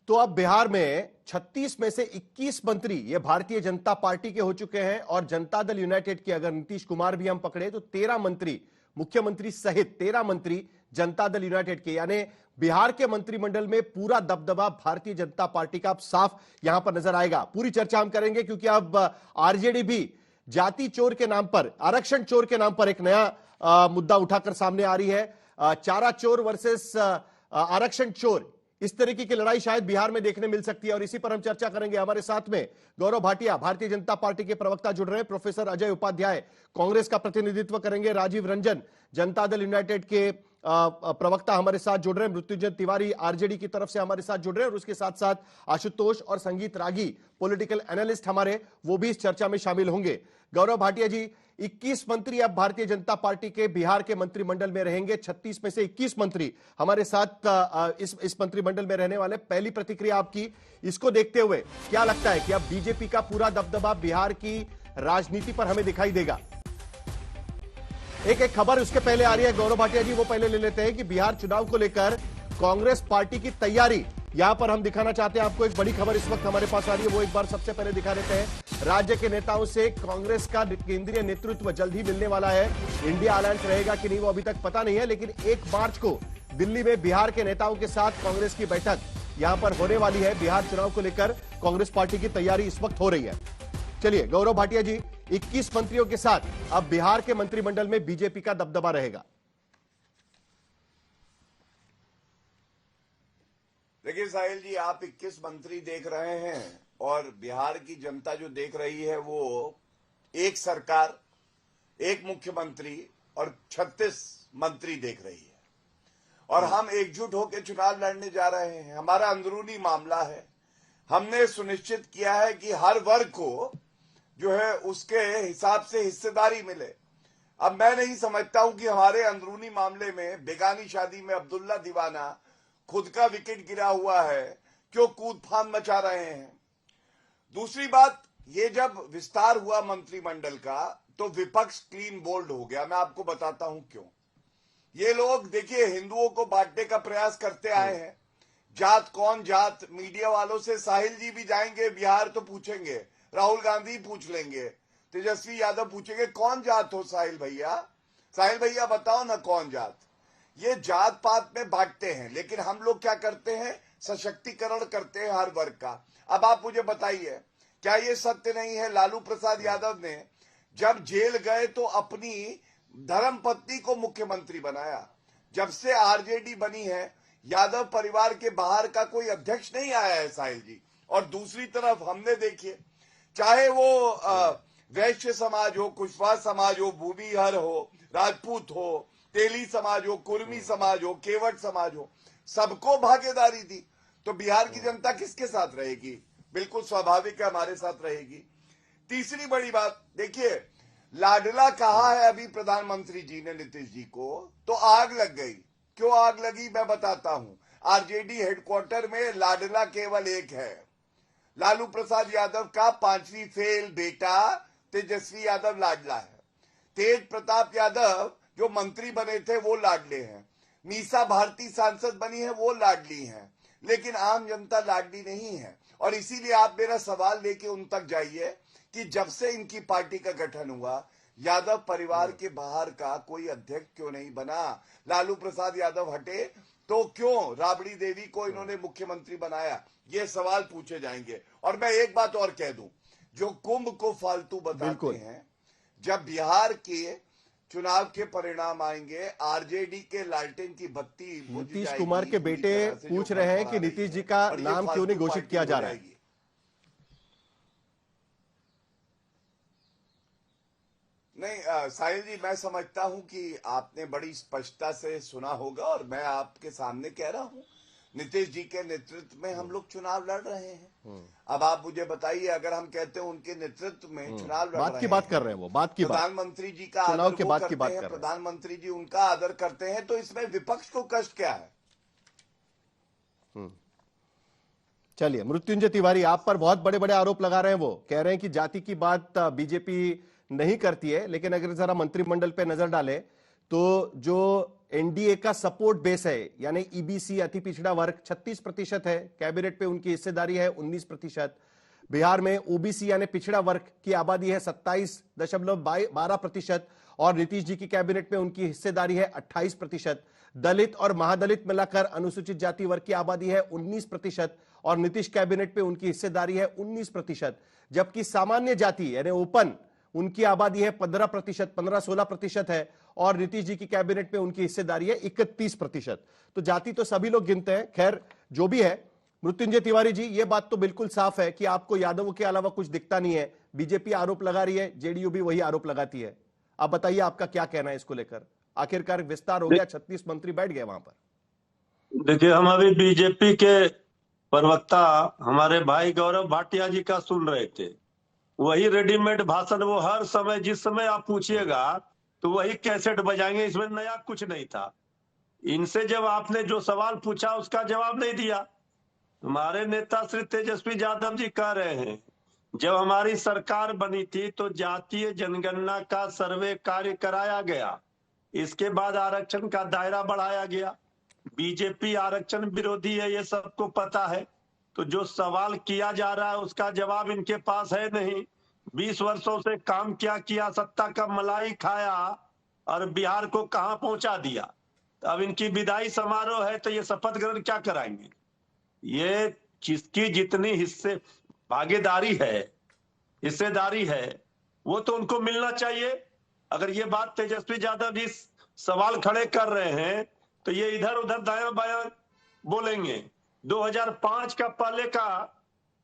तो अब बिहार में 36 में से 21 मंत्री ये भारतीय जनता पार्टी के हो चुके हैं और जनता दल यूनाइटेड के अगर नीतीश कुमार भी हम पकड़े तो 13 मंत्री, मुख्यमंत्री सहित 13 मंत्री जनता दल यूनाइटेड के, यानी बिहार के मंत्रिमंडल में पूरा दबदबा भारतीय जनता पार्टी का अब साफ यहां पर नजर आएगा। पूरी चर्चा हम करेंगे क्योंकि अब आरजेडी भी जाति चोर के नाम पर, आरक्षण चोर के नाम पर एक नया मुद्दा उठाकर सामने आ रही है। चारा चोर वर्सेस आरक्षण चोर, इस तरीके की लड़ाई शायद बिहार में देखने मिल सकती है और इसी पर हम चर्चा करेंगे। हमारे साथ में गौरव भाटिया, भारतीय जनता पार्टी के प्रवक्ता जुड़ रहे हैं, प्रोफेसर अजय उपाध्याय कांग्रेस का प्रतिनिधित्व करेंगे, राजीव रंजन जनता दल यूनाइटेड के प्रवक्ता हमारे साथ जुड़ रहे हैं, मृत्युंजय तिवारी आरजेडी की तरफ से हमारे साथ जुड़ रहे हैं और उसके साथ साथ आशुतोष और संगीत रागी पॉलिटिकल एनालिस्ट हमारे, वो भी इस चर्चा में शामिल होंगे। गौरव भाटिया जी, 21 मंत्री अब भारतीय जनता पार्टी के बिहार के मंत्रिमंडल में रहेंगे, 36 में से 21 मंत्री हमारे साथ इस मंत्रिमंडल में रहने वाले। पहली प्रतिक्रिया आपकी, इसको देखते हुए क्या लगता है कि अब बीजेपी का पूरा दबदबा बिहार की राजनीति पर हमें दिखाई देगा? एक खबर उसके पहले आ रही है गौरव भाटिया जी, वो पहले ले लेते हैं कि बिहार चुनाव को लेकर कांग्रेस पार्टी की तैयारी यहां पर हम दिखाना चाहते हैं आपको। एक बड़ी खबर इस वक्त हमारे पास आ रही है, वो एक बार सबसे पहले दिखा देते हैं। राज्य के नेताओं से कांग्रेस का केंद्रीय नेतृत्व जल्द ही मिलने वाला है। इंडिया अलायंस रहेगा कि नहीं वो अभी तक पता नहीं है, लेकिन 1 मार्च को दिल्ली में बिहार के नेताओं के साथ कांग्रेस की बैठक यहां पर होने वाली है। बिहार चुनाव को लेकर कांग्रेस पार्टी की तैयारी इस वक्त हो रही है। चलिए गौरव भाटिया जी, 21 मंत्रियों के साथ अब बिहार के मंत्रिमंडल में बीजेपी का दबदबा रहेगा। देखिए साहिल जी, आप 21 मंत्री देख रहे हैं और बिहार की जनता जो देख रही है वो एक सरकार, एक मुख्यमंत्री और 36 मंत्री देख रही है और हम एकजुट होकर चुनाव लड़ने जा रहे हैं। हमारा अंदरूनी मामला है, हमने सुनिश्चित किया है कि हर वर्ग को जो है उसके हिसाब से हिस्सेदारी मिले। अब मैं नहीं समझता हूं कि हमारे अंदरूनी मामले में बेगानी शादी में अब्दुल्ला दीवाना खुद का विकेट गिरा हुआ है, क्यों कूद फांद मचा रहे हैं। दूसरी बात, ये जब विस्तार हुआ मंत्रिमंडल का तो विपक्ष क्लीन बोल्ड हो गया। मैं आपको बताता हूं क्यों। ये लोग देखिए हिंदुओं को बांटने का प्रयास करते आए हैं। जात कौन जात, मीडिया वालों से साहिल जी भी जाएंगे बिहार तो पूछेंगे, राहुल गांधी पूछ लेंगे, तेजस्वी यादव पूछेंगे कौन जात हो साहिल भैया, साहिल भैया बताओ ना कौन जात। ये जात पात में बांटते हैं, लेकिन हम लोग क्या करते हैं, सशक्तिकरण करते हैं हर वर्ग का। अब आप मुझे बताइए, क्या ये सत्य नहीं है लालू प्रसाद यादव ने जब जेल गए तो अपनी धर्मपत्नी को मुख्यमंत्री बनाया? जब से आरजेडी बनी है यादव परिवार के बाहर का कोई अध्यक्ष नहीं आया है साहिल जी। और दूसरी तरफ हमने देखिए, चाहे वो वैश्य समाज हो, कुशवाहा समाज हो, भूमिहर हो, राजपूत हो, तेली समाज हो, कुर्मी समाज हो, केवट समाज हो, सबको भागीदारी दी। तो बिहार की जनता किसके साथ रहेगी? बिल्कुल स्वाभाविक है हमारे साथ रहेगी। तीसरी बड़ी बात देखिए, लाडला कहा है अभी प्रधानमंत्री जी ने नीतीश जी को, तो आग लग गई। क्यों आग लगी मैं बताता हूं। आरजेडी हेडक्वार्टर में लाडला केवल एक है, लालू प्रसाद यादव का 5वीं फेल बेटा तेजस्वी यादव लाडला है। तेज प्रताप यादव जो मंत्री बने थे वो लाडले हैं। मीसा भारती सांसद बनी है वो लाडली हैं, लेकिन आम जनता लाडली नहीं है। और इसीलिए आप मेरा सवाल लेके उन तक जाइए कि जब से इनकी पार्टी का गठन हुआ यादव परिवार के बाहर का कोई अध्यक्ष क्यों नहीं बना? लालू प्रसाद यादव हटे तो क्यों राबड़ी देवी को इन्होंने मुख्यमंत्री बनाया? ये सवाल पूछे जाएंगे। और मैं एक बात और कह दूं, जो कुंभ को फालतू बताते हैं, जब बिहार के चुनाव के परिणाम आएंगे आरजेडी के लालटेन की बत्ती नीतीश कुमार के बेटे पूछ रहे हैं कि नीतीश जी का नाम क्यों नहीं घोषित किया जा रहा है? नहीं साहिल जी, मैं समझता हूं कि आपने बड़ी स्पष्टता से सुना होगा और मैं आपके सामने कह रहा हूं, नीतीश जी के नेतृत्व में हम लोग चुनाव लड़ रहे हैं। अब आप मुझे बताइए, अगर हम कहते हैं उनके नेतृत्व में चुनाव लड़ रहे हैं, बात कर रहे हैं, वो बात की प्रधानमंत्री जी का आदर वो करते हैं, प्रधानमंत्री जी उनका आदर करते हैं, तो इसमें विपक्ष को कष्ट क्या है? चलिए, मृत्युंजय तिवारी आप पर बहुत बड़े बड़े आरोप लगा रहे हैं। वो कह रहे हैं कि जाति की बात बीजेपी नहीं करती है, लेकिन अगर जरा मंत्रिमंडल पे नजर डालें तो जो एनडीए का सपोर्ट बेस है, यानी ईबीसी अति पिछड़ा वर्ग 36% है, कैबिनेट पे उनकी हिस्सेदारी है 19%। बिहार में ओबीसी यानी पिछड़ा वर्ग की आबादी है 27.12% और नीतीश जी की कैबिनेट में उनकी हिस्सेदारी है 28%। दलित और महादलित मिलाकर अनुसूचित जाति वर्ग की आबादी है 19% और नीतीश कैबिनेट पे उनकी हिस्सेदारी है 19%। जबकि सामान्य जाति यानी ओपन उनकी आबादी है 15%, 15-16% है और नीतीश जी की कैबिनेट में उनकी हिस्सेदारी है 31%। तो जाति तो सभी लोग गिनते हैं। खैर जो भी है, मृत्युंजय तिवारी जी, ये बात तो बिल्कुल साफ है कि आपको यादवों के अलावा कुछ दिखता नहीं है। बीजेपी आरोप लगा रही है, जेडीयू भी वही आरोप लगाती है। आप बताइए आपका क्या कहना है इसको लेकर? आखिरकार विस्तार हो गया, 36 मंत्री बैठ गए वहां पर। देखिए, हम अभी बीजेपी के प्रवक्ता हमारे भाई गौरव भाटिया जी का सुन रहे थे। वही रेडीमेड भाषण वो हर समय, जिस समय आप पूछिएगा तो वही कैसेट बजाएंगे, इसमें नया कुछ नहीं था। इनसे जब आपने जो सवाल पूछा उसका जवाब नहीं दिया। हमारे नेता श्री तेजस्वी यादव जी कह रहे हैं जब हमारी सरकार बनी थी तो जातीय जनगणना का सर्वे कार्य कराया गया, इसके बाद आरक्षण का दायरा बढ़ाया गया। बीजेपी आरक्षण विरोधी है, ये सबको पता है। तो जो सवाल किया जा रहा है उसका जवाब इनके पास है नहीं। 20 वर्षों से काम क्या किया, सत्ता का मलाई खाया और बिहार को कहां पहुंचा दिया। तो अब इनकी विदाई समारोह है तो ये शपथ ग्रहण क्या कराएंगे? ये जिसकी जितनी भागीदारी है, हिस्सेदारी है, वो तो उनको मिलना चाहिए। अगर ये बात तेजस्वी यादव जी सवाल खड़े कर रहे हैं तो ये इधर उधर दायां बायां बोलेंगे। 2005 का पहले का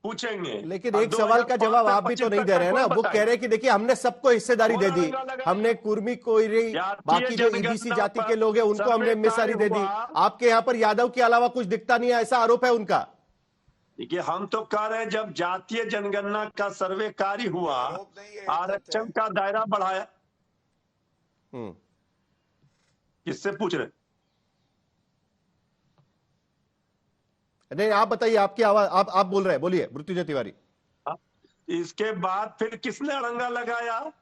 पूछेंगे, लेकिन एक सवाल का जवाब आप भी तो नहीं दे रहे हैं ना। वो कह रहे हैं कि देखिए हमने सबको हिस्सेदारी दे दी, हमने कुर्मी कोयरी बाकी जो ईबीसी जाति के लोग हैं उनको हमने हिस्सेदारी दे दी। आपके यहाँ पर यादव के अलावा कुछ दिखता नहीं है, ऐसा आरोप है उनका। देखिए, हम तो कह रहे हैं जब जातीय जनगणना का सर्वे कार्य हुआ, आरक्षण का दायरा बढ़ाया। किससे पूछ रहे? नहीं, आप बताइए, आपकी आवाज आप बोल रहे हैं, बोलिए मृत्युंजय तिवारी। इसके बाद फिर किसने अड़ंगा लगाया?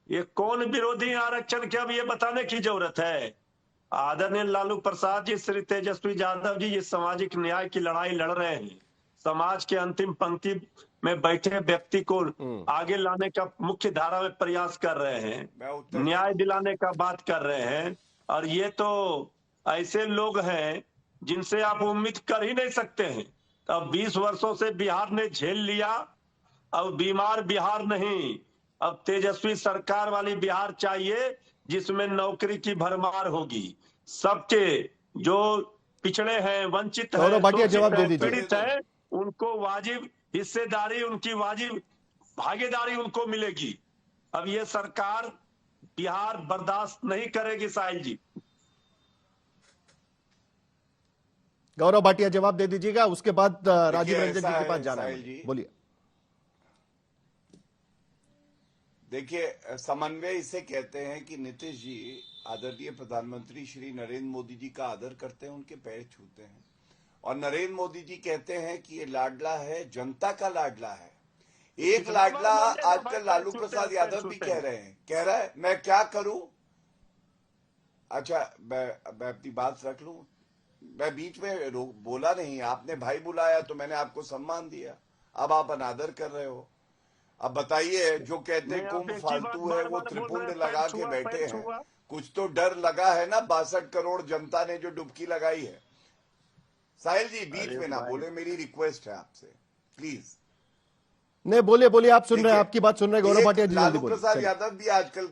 ये कौन विरोधी आरक्षण के, अब ये बताने की जरूरत है। आदरणीय लालू प्रसाद जी, श्री तेजस्वी यादव जी ये सामाजिक न्याय की लड़ाई लड़ रहे हैं। समाज के अंतिम पंक्ति में बैठे व्यक्ति को आगे लाने का मुख्य धारा में प्रयास कर रहे हैं, न्याय दिलाने का बात कर रहे हैं। और ये तो ऐसे लोग हैं जिनसे आप उम्मीद कर ही नहीं सकते हैं। अब 20 वर्षों से बिहार ने झेल लिया, अब बीमार बिहार नहीं, अब तेजस्वी सरकार वाली बिहार चाहिए जिसमें नौकरी की भरमार होगी। सबके जो पिछड़े हैं, वंचित हैं, पीड़ित हैं, उनको वाजिब हिस्सेदारी, उनकी वाजिब भागीदारी उनको मिलेगी। अब ये सरकार बिहार बर्दाश्त नहीं करेगी। साहिल जी, गौरव भाटिया जवाब दे दीजिएगा, उसके बाद राजीव रंजन जी के पास जाना है। बोलिए। देखिए, समन्वय इसे कहते हैं कि नीतीश जी आदरणीय प्रधानमंत्री श्री नरेंद्र मोदी जी का आदर करते हैं, उनके पैर छूते हैं। और नरेंद्र मोदी जी कहते हैं कि ये लाडला है, जनता का लाडला है। एक लाडला आजकल लालू प्रसाद यादव भी कह रहे हैं, कह रहा है मैं क्या करूं। अच्छा, मैं अपनी बात रख लूं, मैं बीच में बोला नहीं, आपने भाई बुलाया तो मैंने आपको सम्मान दिया, अब आप अनादर कर रहे हो। अब बताइए, जो कहते हैं कुंभ फालतू है वो त्रिपुंड लगा के बैठे हैं, कुछ तो डर लगा है ना। 62 करोड़ जनता ने जो डुबकी लगाई है। साहिल जी बीच में ना बोले, मेरी रिक्वेस्ट है आपसे, प्लीज। नहीं, बोलिए बोलिए, आप सुन रहे हैं, आपकी बात सुन रहे हैं गौरव भाटिया जी। लालू प्रसाद यादव भी आजकल,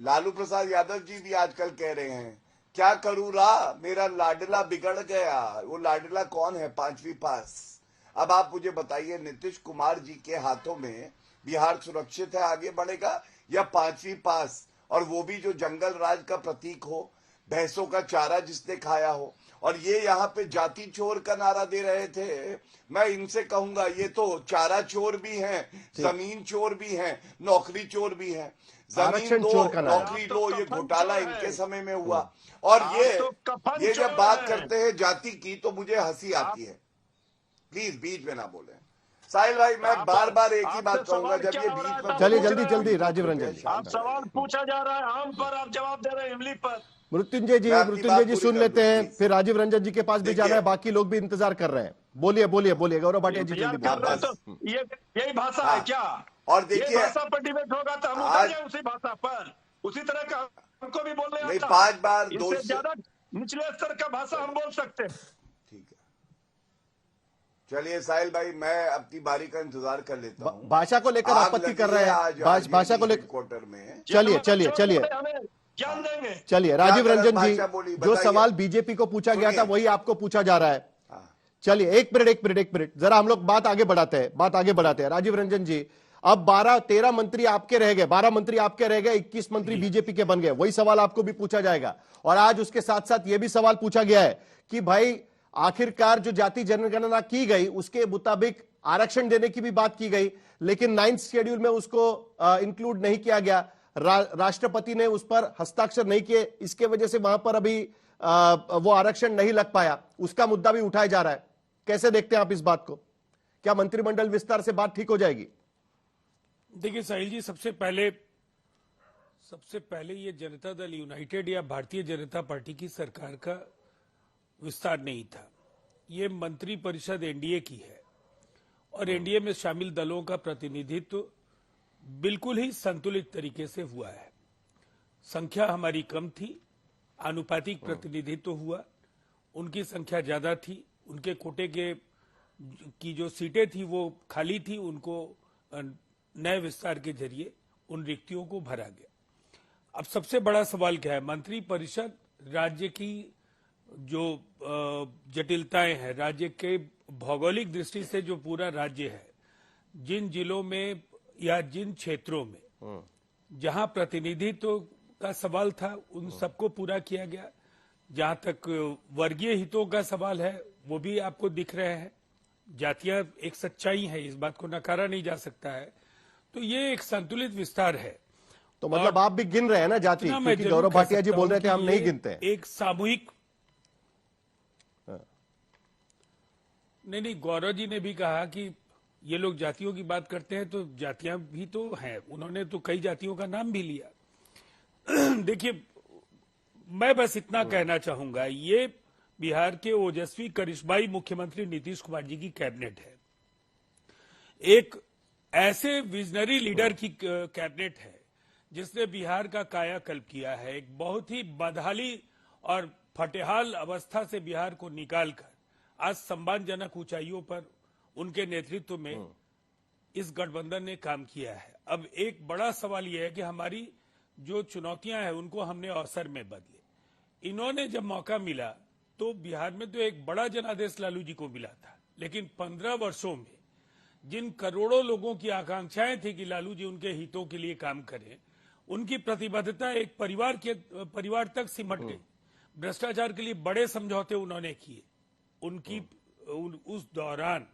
लालू प्रसाद यादव जी भी आजकल कह रहे हैं क्या करूं रा, मेरा लाडला बिगड़ गया। वो लाडला कौन है? 5वीं पास। अब आप मुझे बताइए, नीतीश कुमार जी के हाथों में बिहार सुरक्षित है, आगे बढ़ेगा, या 5वीं पास, और वो भी जो जंगल राज का प्रतीक हो, भैंसों का चारा जिसने खाया हो। और ये यहाँ पे जाति चोर का नारा दे रहे थे। मैं इनसे कहूंगा, ये तो चारा चोर भी हैं, जमीन चोर भी हैं, नौकरी चोर भी हैं। जमीन दो, नौकरी लो, ये घोटाला इनके समय में हुआ। और ये जब बात करते हैं जाति की तो मुझे हंसी आती है। प्लीज बीच में ना बोले। साहिल भाई, मैं बार बार एक ही आपसे बात कहूंगा, सवाल जब क्या ये हो रहा है? बीच में चलिए पूछ जल्दी रहे हैं। जल्दी राजीव रंजन जी। आप सवाल पूछा जा रहा है आम पर, आप जवाब दे रहे हैं इमली पर। मैं अपनी बात पूरी सुन कर लेते दूं, हैं, प्लीज। फिर राजीव रंजन जी के पास भी जाना देखिए, है, बाकी लोग भी इंतजार कर रहे हैं। बोलिए बोलिए बोलिए गौरव भाटिया जी, यार जल्दी कर रहे बोलिए। हैं तो ये यही भाषा है हाँ, क्या? और ये देखिए, भाषा पर डिबेट होगा तो हम उतर आज जाए उसी भाषा पर। उसी तरह का हमको भी बोलने नहीं, आता है। 5 बार इससे दोष। ज्यादा निचले स्तर का भाषा हम बोल सकते हैं। ठीक है, चलिए साहिल भाई, मैं अपनी बारी का इंतजार कर लेता हूँ। भाषा को लेकर आग आपत्ति लगी कर रहे है हैं, आज भाषा को RJD लेकर। हेडक्वार्टर में। चलिए चलिए चलिए हमें ज्ञान देंगे। चलिए क्या राजीव गलत रंजन जी, भाषा बोली, जो बताइए। सवाल बीजेपी को पूछा गया था सुनिए। वही आपको पूछा जा रहा है। हाँ, चलिए एक मिनट जरा हम लोग बात आगे बढ़ाते हैं। राजीव रंजन जी, अब 13 मंत्री आपके रह गए, 12 मंत्री आपके रह गए, 21 मंत्री बीजेपी के बन गए। वही सवाल आपको भी पूछा जाएगा। और आज उसके साथ साथ यह भी सवाल पूछा गया है कि भाई आखिरकार जो जाति जनगणना की गई उसके मुताबिक आरक्षण देने की भी बात की गई, लेकिन 9th शेड्यूल में उसको इंक्लूड नहीं किया गया। राष्ट्रपति ने उस पर हस्ताक्षर नहीं किए, इसके वजह से वहां पर अभी वो आरक्षण नहीं लग पाया। उसका मुद्दा भी उठाया जा रहा है। कैसे देखते हैं आप इस बात को? क्या मंत्रिमंडल विस्तार से बात ठीक हो जाएगी? देखिए साहिल जी, सबसे पहले ये जनता दल यूनाइटेड या भारतीय जनता पार्टी की सरकार का विस्तार नहीं था। ये मंत्री परिषद एनडीए की है और एनडीए में शामिल दलों का प्रतिनिधित्व बिल्कुल ही संतुलित तरीके से हुआ है। संख्या हमारी कम थी, आनुपातिक प्रतिनिधित्व हुआ। उनकी संख्या ज्यादा थी, उनके कोटे की जो सीटें थी वो खाली थी, उनको नए विस्तार के जरिए उन रिक्तियों को भरा गया। अब सबसे बड़ा सवाल क्या है? मंत्री परिषद राज्य की जो जटिलताएं हैं, राज्य के भौगोलिक दृष्टि से जो पूरा राज्य है, जिन जिलों में या जिन क्षेत्रों में जहां प्रतिनिधित्व का सवाल था उन सबको पूरा किया गया। जहां तक वर्गीय हितों का सवाल है वो भी आपको दिख रहे हैं। जातियां एक सच्चाई है, इस बात को नकारा नहीं जा सकता है। तो ये एक संतुलित विस्तार है। तो मतलब आप भी गिन रहे हैं ना जाति, इतना मैं क्योंकि जरूर गौरव कह भाटिया जी सकता बोल हूं रहे थे कि हम नहीं ये गिनते हैं। एक सामूहिक नहीं, गौरव जी ने भी कहा कि ये लोग जातियों की बात करते हैं, तो जातियां भी तो हैं। उन्होंने तो कई जातियों का नाम भी लिया। देखिए, मैं बस इतना कहना चाहूंगा, ये बिहार के ओजस्वी करिश्माई मुख्यमंत्री नीतीश कुमार जी की कैबिनेट है। एक ऐसे विजनरी लीडर की कैबिनेट है जिसने बिहार का कायाकल्प किया है। एक बहुत ही बदहाली और फटेहाल अवस्था से बिहार को निकालकर आज सम्मानजनक ऊंचाइयों पर उनके नेतृत्व में इस गठबंधन ने काम किया है। अब एक बड़ा सवाल यह है कि हमारी जो चुनौतियां हैं उनको हमने अवसर में बदले। इन्होंने जब मौका मिला तो बिहार में तो एक बड़ा जनादेश लालू जी को मिला था, लेकिन 15 वर्षों में जिन करोड़ों लोगों की आकांक्षाएं थी कि लालू जी उनके हितों के लिए काम करें, उनकी प्रतिबद्धता एक परिवार तक सिमट गई। भ्रष्टाचार के लिए बड़े समझौते उन्होंने किए। उस दौरान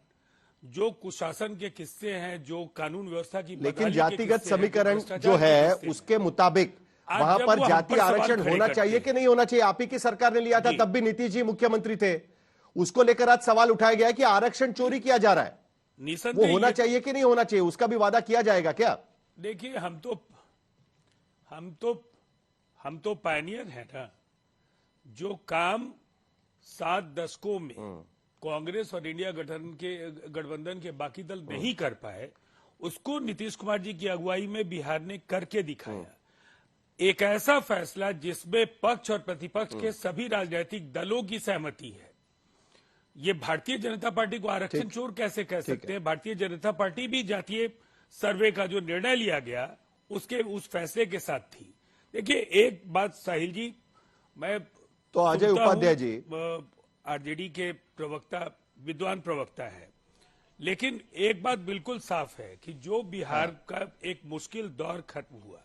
जो कुशासन के किस्से हैं, जो कानून व्यवस्था की लेकिन बदहाली के जातिगत किस्से हैं, समीकरण भ्रष्टाचार जो के है किस्से हैं, उसके मुताबिक आज वहां जब पर वो हम जाति पर सवाल आरक्षण खड़े होना करते चाहिए हैं। कि नहीं होना चाहिए? आप ही की सरकार ने लिया था, जी। तब भी नीतीश जी मुख्यमंत्री थे। उसको लेकर आज सवाल उठाया गया है कि आरक्षण चोरी किया जा रहा है, वो निसंदेह होना ये- चाहिए कि नहीं होना चाहिए? उसका भी वादा किया जाएगा क्या? देखिए, हम तो पायनियर है ना। जो काम 7 दशकों में कांग्रेस और इंडिया गठबंधन के बाकी दल नहीं कर पाए, उसको नीतीश कुमार जी की अगुवाई में बिहार ने करके दिखाया। एक ऐसा फैसला जिसमें पक्ष और प्रतिपक्ष के सभी राजनीतिक दलों की सहमति है। ये भारतीय जनता पार्टी को आरक्षण चोर कैसे कह सकते हैं? भारतीय जनता पार्टी भी जातीय सर्वे का जो निर्णय लिया गया उस फैसले के साथ थी। देखिए, एक बात साहिल जी, मैं तो अजय सुनता उपाध्याय हूं, जी, आरजेडी के प्रवक्ता विद्वान प्रवक्ता है, लेकिन एक बात बिल्कुल साफ है कि जो बिहार का एक मुश्किल दौर खत्म हुआ,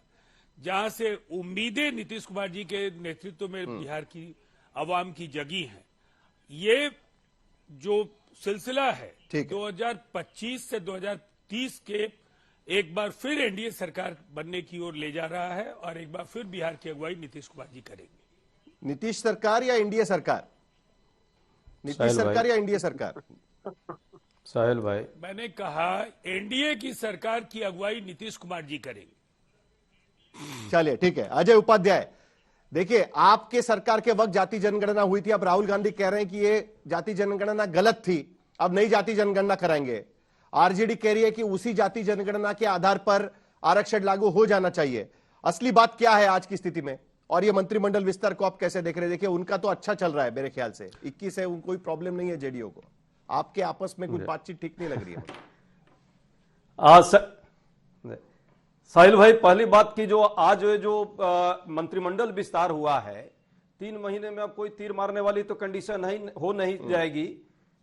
जहां से उम्मीदें नीतीश कुमार जी के नेतृत्व में बिहार की आवाम की जगी हैं, ये जो सिलसिला है ठीक है। 2025 से 2030 के एक बार फिर एनडीए सरकार बनने की ओर ले जा रहा है और एक बार फिर बिहार की अगुवाई नीतीश कुमार जी करेंगे। नीतीश सरकार या एनडीए सरकार? नीतीश सरकार या एनडीए सरकार? साहिल भाई, मैंने कहा एनडीए की सरकार की अगुवाई नीतीश कुमार जी करेंगे। चलिए ठीक है। अजय उपाध्याय, देखिए आपके सरकार के वक्त जाति जनगणना हुई थी, अब राहुल गांधी कह रहे हैं कि ये जाति जनगणना गलत थी, अब नई जाति जनगणना कराएंगे। आरजेडी कह रही है कि उसी जाति जनगणना के आधार पर आरक्षण लागू हो जाना चाहिए। असली बात क्या है आज की स्थिति में, और ये मंत्रिमंडल विस्तार को आप कैसे देख रहे हैं? देखिए उनका तो अच्छा चल रहा है मेरे ख्याल से, 21 है, उनको कोई प्रॉब्लम नहीं है जेडीयू को। आपके आपस में कुछ बातचीत ठीक नहीं लग रही है। साहिल भाई, पहली बात की जो आज जो मंत्रिमंडल विस्तार हुआ है, 3 महीने में अब कोई तीर मारने वाली तो कंडीशन नहीं जाएगी।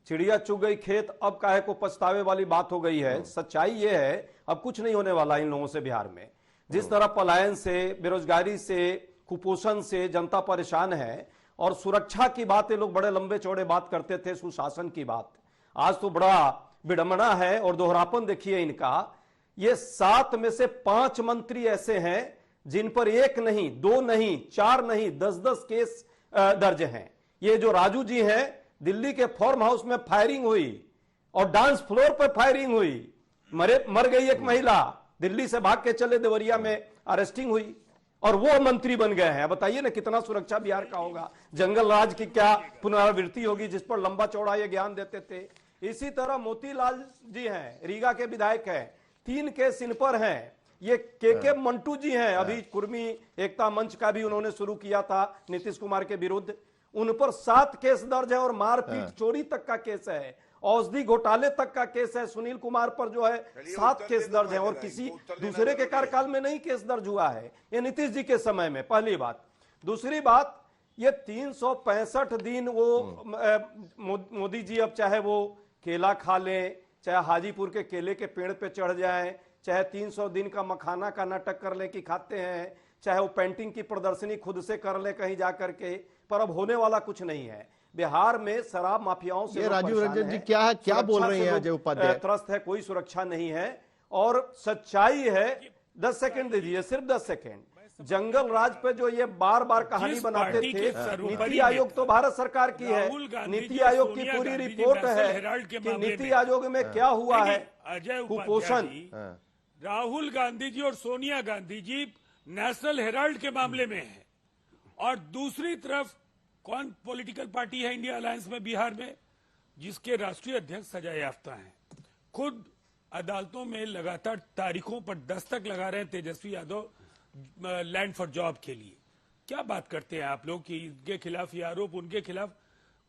चिड़िया चुग गई खेत, अब काहे को पछतावे वाली बात हो गई है। सच्चाई ये है अब कुछ नहीं होने वाला इन लोगों से बिहार में। जिस तरह पलायन से, बेरोजगारी से, कुपोषण से जनता परेशान है, और सुरक्षा की बात ये लोग बड़े लंबे चौड़े बात करते थे, सुशासन की बात, आज तो बड़ा विडंबना है और दोहरापन देखिए इनका। ये 7 में से 5 मंत्री ऐसे हैं जिन पर 1 नहीं, 2 नहीं, 4 नहीं, 10-10 केस दर्ज हैं। ये जो राजू जी हैं, दिल्ली के फार्म हाउस में फायरिंग हुई और डांस फ्लोर पर फायरिंग हुई, मर गई एक महिला, दिल्ली से भाग के चले देवरिया में अरेस्टिंग हुई, और वो मंत्री बन गए हैं। बताइए ना कितना सुरक्षा बिहार का होगा, जंगल राज की क्या पुनरावृत्ति होगी, जिस पर लंबा चौड़ा ये ज्ञान देते थे। इसी तरह मोतीलाल जी हैं, रीगा के विधायक हैं, 3 केस इन पर हैं। ये के मंटू जी हैं, अभी कुर्मी एकता मंच का भी उन्होंने शुरू किया था नीतीश कुमार के विरुद्ध, उन पर 7 केस दर्ज है, और मारपीट चोरी तक का केस है, औषधि घोटाले तक का केस है। सुनील कुमार पर जो है 7 केस दर्ज है, और किसी दूसरे के कार्यकाल में नहीं केस दर्ज हुआ है, ये नीतीश जी के समय में। पहली बात। दूसरी बात, ये 365 दिन वो मोदी जी अब चाहे वो केला खा लें, चाहे हाजीपुर के केले के पेड़ पे चढ़ जाएं, चाहे 300 दिन का मखाना का नाटक कर लें कि खाते हैं, चाहे वो पेंटिंग की प्रदर्शनी खुद से कर ले कहीं जाकर के, पर अब होने वाला कुछ नहीं है। बिहार में शराब माफियाओं से राजीव रंजन जी क्या बोल रहे हैं अजय उपाध्याय? त्रस्त है, कोई सुरक्षा नहीं है। और सच्चाई है, 10 सेकंड दीजिए, सिर्फ 10 सेकंड। जंगल राज पे जो ये बार बार कहानी बनाते थे, नीति आयोग तो भारत सरकार की है, नीति आयोग की पूरी रिपोर्ट है कि नीति आयोग में क्या हुआ है, कुपोषण। राहुल गांधी जी और सोनिया गांधी जी नेशनल हेराल्ड के मामले में है, और दूसरी तरफ कौन पॉलिटिकल पार्टी है इंडिया अलायंस में बिहार में, जिसके राष्ट्रीय अध्यक्ष सजा याफ्ता हैं, खुद अदालतों में लगातार तारीखों पर दस्तक लगा रहे हैं Tejashwi Yadav land for job के लिए। क्या बात करते हैं आप लोग कि इनके खिलाफ ये आरोप, उनके खिलाफ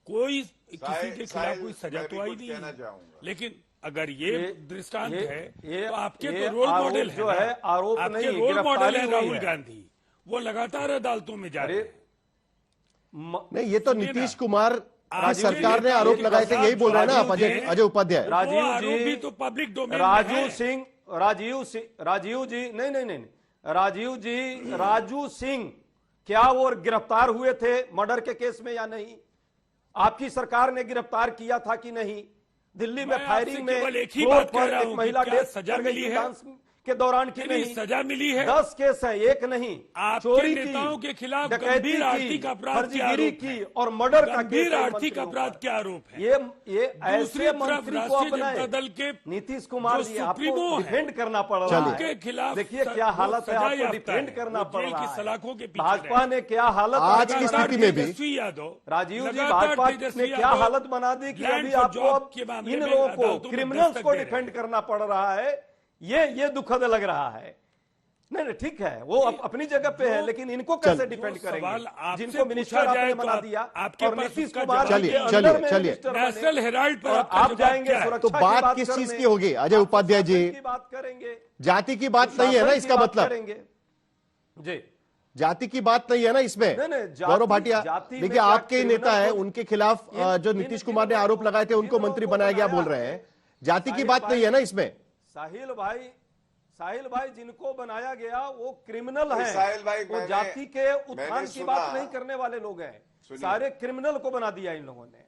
कोई किसी के खिलाफ कोई सजा तो आई नहीं है, लेकिन अगर ये दृष्टांत है तो आपके तो रोल मॉडल जो है आरोप आपके नहीं, रोल मॉडल है राहुल है। गांधी, वो लगातार अदालतों में जा रहे हैं। नहीं, ये तो नीतीश कुमार सरकार ने आरोप लगाए थे, यही बोल रहे हैं ना आप अजय उपाध्याय? राजीव जी तो पब्लिक डोमेन, राजीव जी नहीं, राजू सिंह क्या वो गिरफ्तार हुए थे मर्डर के केस में या नहीं? आपकी सरकार ने गिरफ्तार किया था कि नहीं? दिल्ली में फायरिंग में एक महिला डेथ सजा मिली है डांस के दौरान की नहीं, सजा मिली है। 10 केस है, एक नहीं। चोरी नेताओं के खिलाफ गंभीर आर्थिक अपराध, फर्जीगिरी की और मर्डर का गंभीर आर्थिक अपराध के आरोप है। ये दूसरी ऐसे तरफ मंत्री को राष्ट्रीय अपनाए जनता दल के नीतीश कुमार जी, आपको सुप्रीमो है, डिफेंड करना पड़ रहा है। के खिलाफ देखिए क्या हालत है, आपको डिफेंड करना पड़ जेल रहा की है। सलाखों के पीछे भाजपा ने क्या हालत आज की स्थिति में भी तेजस्वी यादव, राजीव जी, भाजपा ने क्या हालत बना दी कि अभी आपको इन लोगों को, क्रिमिनल्स को डिफेंड करना पड़ रहा है। ये दुखद लग रहा है। नहीं, ठीक है, वो अपनी जगह पे है, लेकिन इनको कैसे डिफेंड करेंगे जिनको मिनिस्टर आपने बना दिया? और नीतीश कुमार चलिए नेशनल हेराल्ड पर आप जाएंगे तो बात किस चीज की होगी अजय उपाध्याय जी? बात करेंगे, जाति की बात नहीं है ना इसका मतलब? जी, जाति की बात नहीं है ना इसमें? गौरव भाटिया, देखिए आपके नेता है, उनके खिलाफ जो नीतीश कुमार ने आरोप लगाए थे उनको मंत्री बनाया गया बोल रहे हैं, जाति की बात नहीं है ना इसमें? साहिल भाई जिनको बनाया गया वो क्रिमिनल हैं। साहिल भाई, वो जाति के उत्थान की बात नहीं करने वाले लोग हैं, सारे क्रिमिनल को बना दिया इन लोगों ने।